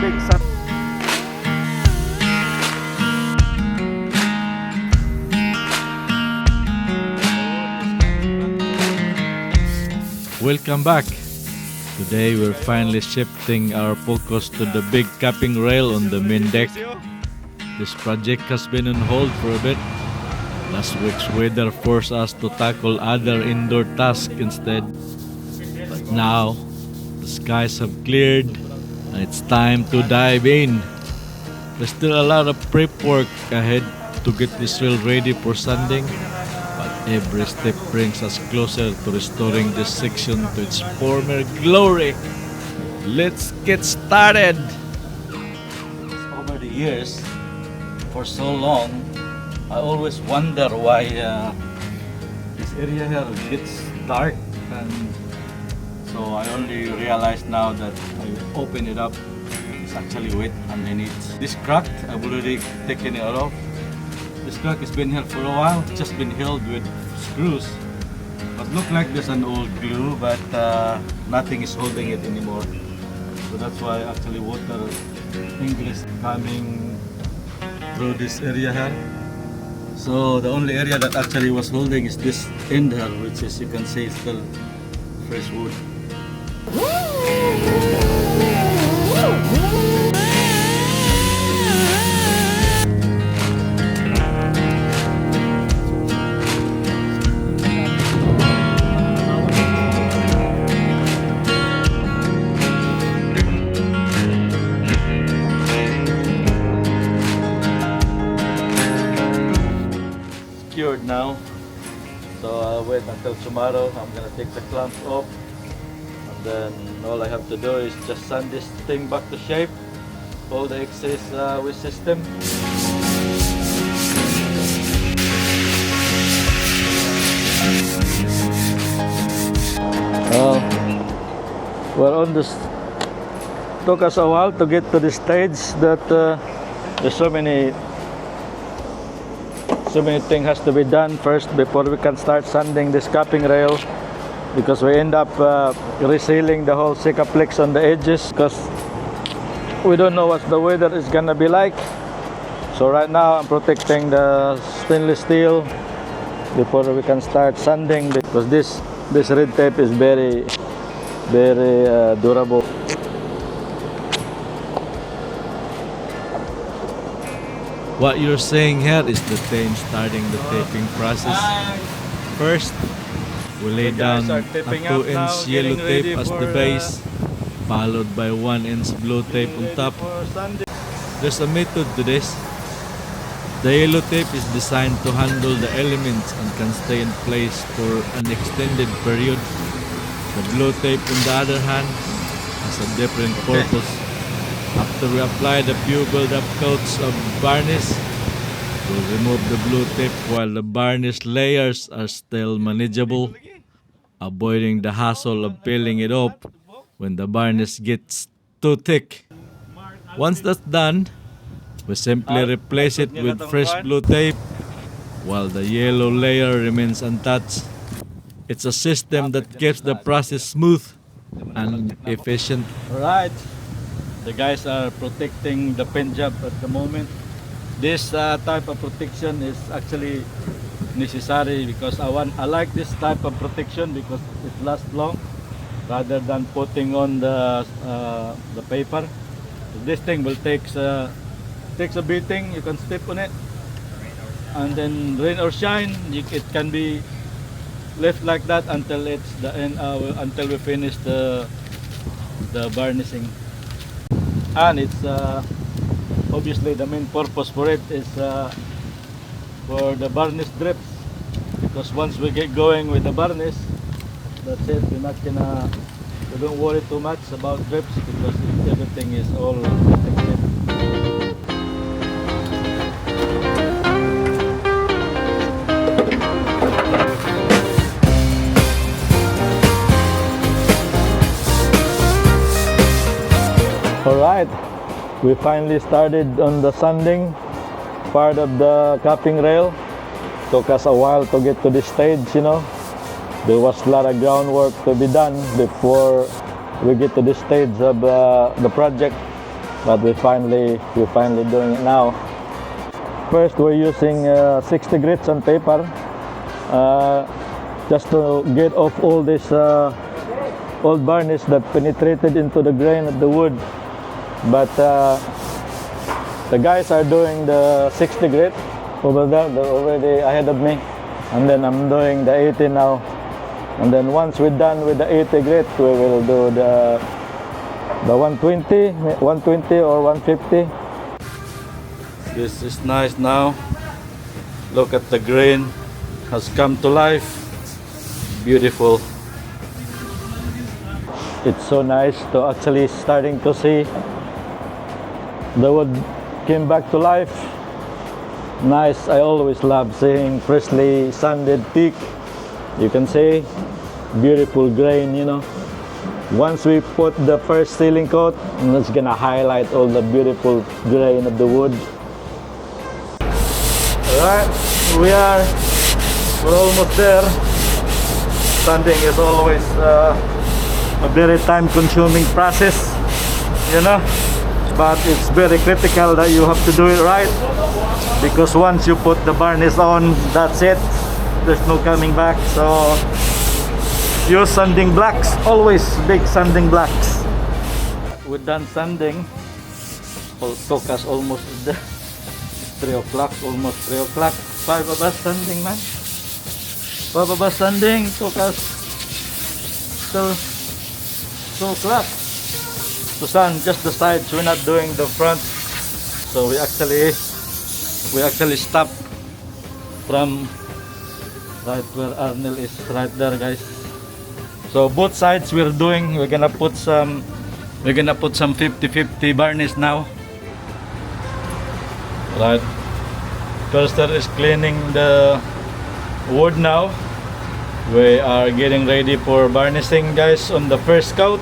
big sun. Welcome back. Today we're finally shifting our focus to the big capping rail on the main deck. This project has been on hold for a bit. Last week's weather forced us to tackle other indoor tasks instead. But now, the skies have cleared and it's time to dive in. There's still a lot of prep work ahead to get this rail ready for sanding. Every step brings us closer to restoring this section to its former glory. Let's get started! Over the years, for so long, I always wonder why this area here gets dark, and so I only realized now that I open it up, it's actually wet underneath. This crack, I've already taken it off. This crack has been here for a while, just been held with screws. But look like there's an old glue, but nothing is holding it anymore. So that's why actually water ingress coming through this area here. So the only area that actually was holding is this end here, which is, you can see, still fresh wood. Secured now, so I'll wait until tomorrow. I'm gonna take the clamps off, and then all I have to do is just sand this thing back to shape, all the excess with system. We're on this. Took us a while to get to the stage that there's so many things has to be done first before we can start sanding this capping rail, because we end up resealing the whole Sikaplex on the edges because we don't know what the weather is gonna be like. So right now I'm protecting the stainless steel before we can start sanding, because this red tape is very durable. What you're saying here is the team starting the taping process. First, we lay down a 2-inch yellow tape as the base, followed by 1-inch blue tape on top. There's a method to this. The yellow tape is designed to handle the elements and can stay in place for an extended period. The blue tape, on the other hand, has a different purpose. After we apply the few build-up coats of varnish, we'll remove the blue tape while the varnish layers are still manageable, avoiding the hassle of peeling it off when the varnish gets too thick. Once that's done, we simply replace it with fresh blue tape while the yellow layer remains untouched. It's a system that keeps the process smooth and efficient. Alright. The guys are protecting the paint job at the moment. This type of protection is actually necessary because I like this type of protection because it lasts long rather than putting on the paper. This thing will takes a beating. You can step on it, and then rain or shine, it can be left like that until it's the end. Until we finish the varnishing. And it's obviously the main purpose for it is for the varnish drips, because once we get going with the varnish, that's it. We don't worry too much about drips because everything is all protected. Alright, we finally started on the sanding part of the capping rail. Took us a while to get to this stage, you know. There was a lot of groundwork to be done before we get to this stage of the project. but we're finally doing it now. First, we're using 60 grits on paper just to get off all this old varnish that penetrated into the grain of the wood. But the guys are doing the 60 grit over there. They're already ahead of me, and then I'm doing the 80 now. And then once we're done with the 80 grit, we will do the 120 or 150. This is nice now. Look at the grain has come to life. Beautiful. It's so nice to actually starting to see the wood came back to life. Nice. I always love seeing freshly sanded peak. You can see beautiful grain, you know. Once we put the first sealing coat, it's gonna highlight all the beautiful grain of the wood. Alright, we're almost there. Sanding is always a very time-consuming process, you know, but it's very critical that you have to do it right, because once you put the varnish on, that's it. There's no coming back. So use sanding blocks, always big sanding blocks. We're done sanding. It took us almost 3 o'clock, almost 3 o'clock. 5 of us sanding, man. 5 of us sanding took us till 2 o'clock to sand just the sides. We're not doing the front. So we actually stopped from right where Arnel is, right there, guys. So both sides we're gonna put some 50-50 varnish now. Right. Custer is cleaning the wood now. We are getting ready for varnishing, guys, on the first coat.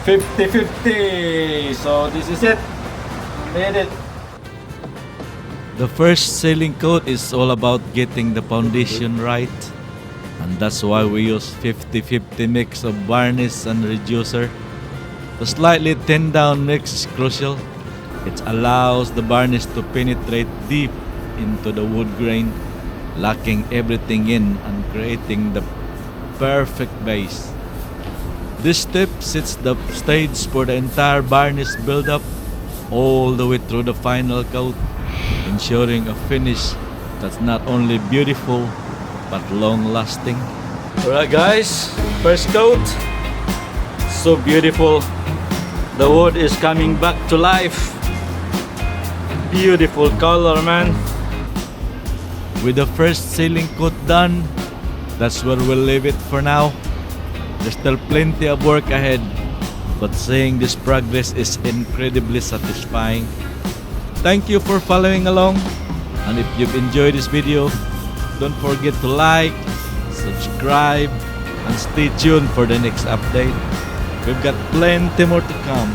50-50. So this is it. Made it. The first sealing coat is all about getting the foundation right, and that's why we use 50-50 mix of varnish and reducer. The slightly thinned down mix is crucial. It allows the varnish to penetrate deep into the wood grain, locking everything in and creating the perfect base. This step sets the stage for the entire varnish build-up all the way through the final coat, ensuring a finish that's not only beautiful but long-lasting. Alright, guys, first coat. So beautiful. The wood is coming back to life. Beautiful color, man. With the first sealing coat done, that's where we'll leave it for now. There's still plenty of work ahead, but seeing this progress is incredibly satisfying. Thank you for following along, and if you've enjoyed this video, don't forget to like, subscribe, and stay tuned for the next update. We've got plenty more to come.